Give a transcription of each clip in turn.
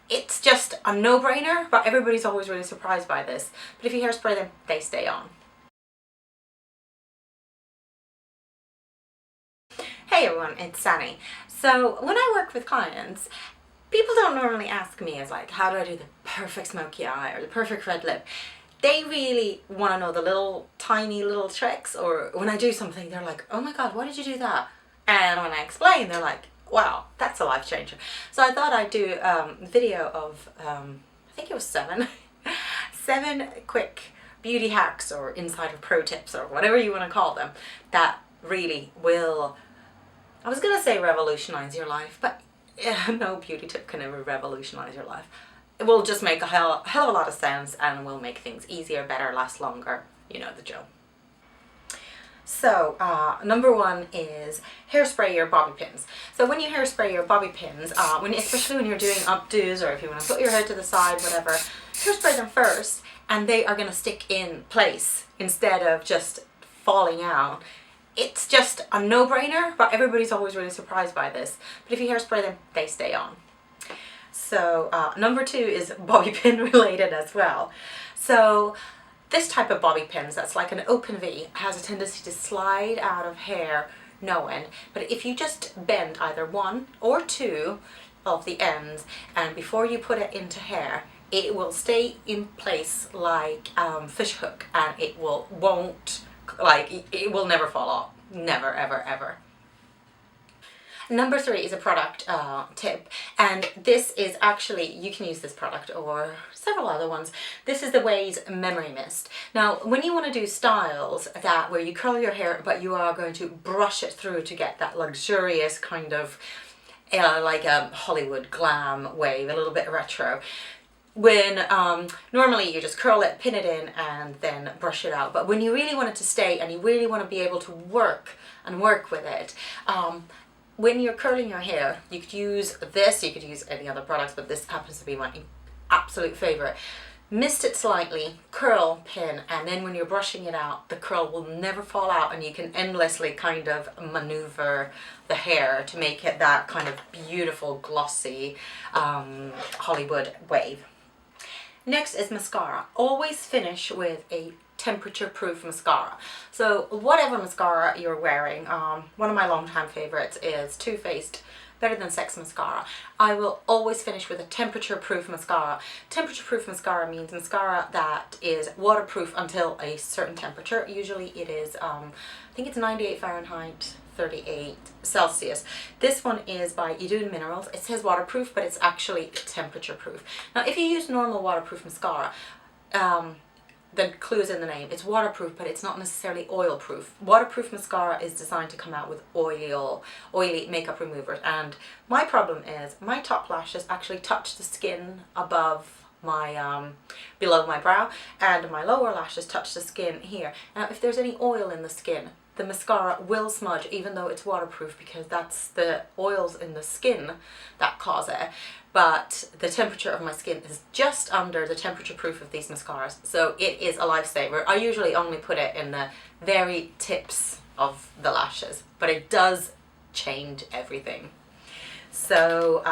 It's just a no-brainer, but everybody's always really surprised by this. But if you hairspray them, they stay on. Hey everyone, it's Sunny. So when I work with clients, people don't normally ask me as like, how do I do the perfect smoky eye or the perfect red lip? They really want to know the little tiny little tricks, or when I do something they're like, oh my god, why did you do that? And when I explain, they're like, wow, that's a life changer. So I thought I'd do a video of, I think it was seven quick beauty hacks or insider pro tips or whatever you want to call them that really will, I was going to say revolutionize your life, but no beauty tip can ever revolutionize your life. It will just make a hell of a lot of sense and will make things easier, better, last longer. You know the drill. So number one is hairspray your bobby pins. So when you hairspray your bobby pins, especially when you're doing updos or if you want to put your hair to the side, whatever, hairspray them first and they are going to stick in place instead of just falling out. It's just a no-brainer, but everybody's always really surprised by this. But if you hairspray them, they stay on. So number two is bobby pin related as well. So this type of bobby pins that's like an open V has a tendency to slide out of hair no end. But if you just bend either one or two of the ends and before you put it into hair, it will stay in place like fish hook and it will never fall off. Never, ever, ever. Number three is a product tip, and this is actually, you can use this product or several other ones. This is the Ouai's Memory Mist. Now, when you want to do styles where you curl your hair, but you are going to brush it through to get that luxurious kind of like a Hollywood glam wave, a little bit retro. When normally you just curl it, pin it in and then brush it out. But when you really want it to stay and you really want to be able to work with it, when you're curling your hair, you could use this, you could use any other products, but this happens to be my absolute favorite. Mist it slightly, curl, pin, and then when you're brushing it out, the curl will never fall out and you can endlessly kind of maneuver the hair to make it that kind of beautiful, glossy Hollywood wave. Next is mascara. Always finish with a temperature-proof mascara. So whatever mascara you're wearing, one of my long-time favorites is Too Faced Better Than Sex mascara. I will always finish with a temperature-proof mascara. Temperature-proof mascara means mascara that is waterproof until a certain temperature. Usually it is, I think it's 98 Fahrenheit, 38 Celsius. This one is by Idun Minerals. It says waterproof, but it's actually temperature proof. Now, if you use normal waterproof mascara, the clue is in the name. It's waterproof, but it's not necessarily oil proof. Waterproof mascara is designed to come out with oily makeup removers. And my problem is my top lashes actually touch the skin above my below my brow, and my lower lashes touch the skin here. Now, if there's any oil in the skin, the mascara will smudge even though it's waterproof, because that's the oils in the skin that cause it. But the temperature of my skin is just under the temperature proof of these mascaras, so it is a lifesaver. I usually only put it in the very tips of the lashes, but it does change everything. So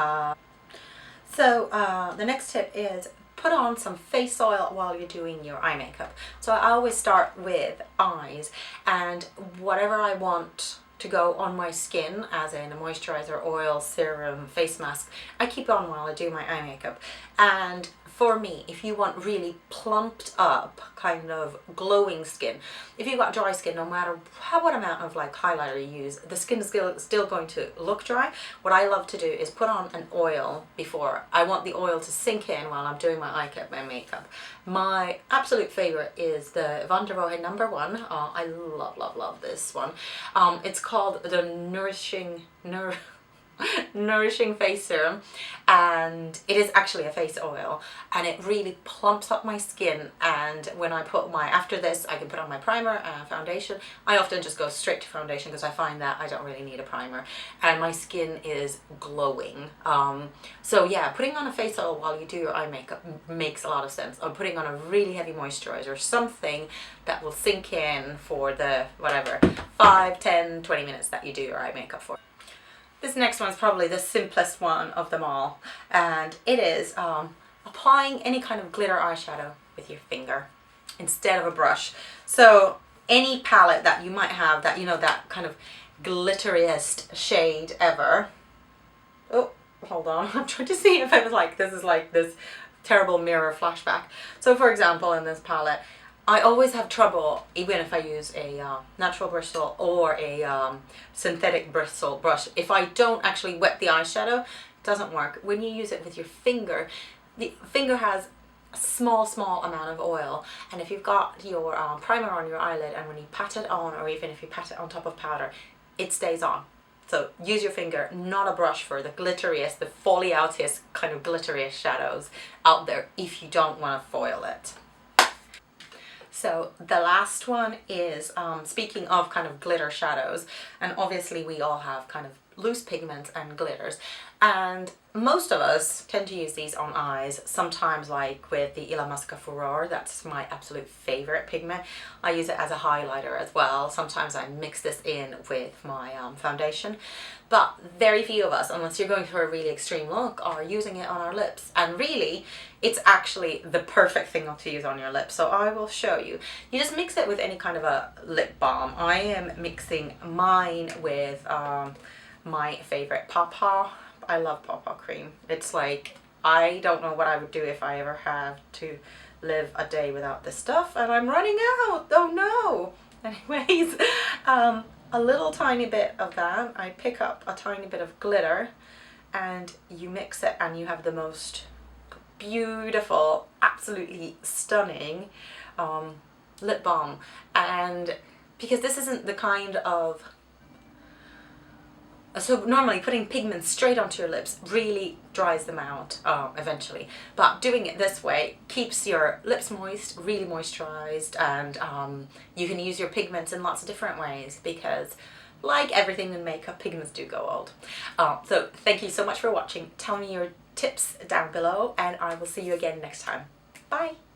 the next tip is put on some face oil while you're doing your eye makeup. So I always start with eyes, and whatever I want to go on my skin, as in a moisturizer, oil, serum, face mask, I keep on while I do my eye makeup. And for me, if you want really plumped up, kind of glowing skin, if you've got dry skin, no matter what amount of like highlighter you use, the skin is still going to look dry. What I love to do is put on an oil before. I want the oil to sink in while I'm doing my makeup. My absolute favorite is the Vanderohe No1. I love this one. It's called the Nourishing Face Serum, and it is actually a face oil, and it really plumps up my skin. And when I put after this, I can put on my primer and foundation. I often just go straight to foundation because I find that I don't really need a primer and my skin is glowing. So yeah, putting on a face oil while you do your eye makeup makes a lot of sense, or putting on a really heavy moisturizer, something that will sink in for the whatever 5, 10, 20 minutes that you do your eye makeup for. This next one is probably the simplest one of them all, and it is applying any kind of glitter eyeshadow with your finger instead of a brush. So any palette that you might have that, you know, that kind of glitteriest shade ever. Oh, hold on, I'm trying to see if I was like, this is like this terrible mirror flashback. So for example, in this palette, I always have trouble, even if I use a natural bristle or a synthetic bristle brush, if I don't actually wet the eyeshadow, it doesn't work. When you use it with your finger, the finger has a small amount of oil, and if you've got your primer on your eyelid and when you pat it on, or even if you pat it on top of powder, it stays on. So use your finger, not a brush, for the glitteriest, the fally outest kind of glitteriest shadows out there if you don't want to foil it. So the last one is, speaking of kind of glitter shadows, and obviously we all have kind of loose pigments and glitters, and most of us tend to use these on eyes, sometimes like with the Illamasqua Furor. That's my absolute favorite pigment. I use it as a highlighter as well. Sometimes I mix this in with my foundation, but very few of us, unless you're going for a really extreme look, are using it on our lips. And really, it's actually the perfect thing to use on your lips. So I will show you. You just mix it with any kind of a lip balm. I am mixing mine with my favorite Pawpaw. I love Pawpaw cream. It's like, I don't know what I would do if I ever had to live a day without this stuff, and I'm running out. Oh no. Anyways, a little tiny bit of that. I pick up a tiny bit of glitter and you mix it, and you have the most beautiful, absolutely stunning lip balm. And because this isn't the kind of, so normally putting pigments straight onto your lips really dries them out eventually, but doing it this way keeps your lips moist, really moisturized, and you can use your pigments in lots of different ways, because like everything in makeup, pigments do go old. So thank you so much for watching. Tell me your tips down below, and I will see you again next time. Bye!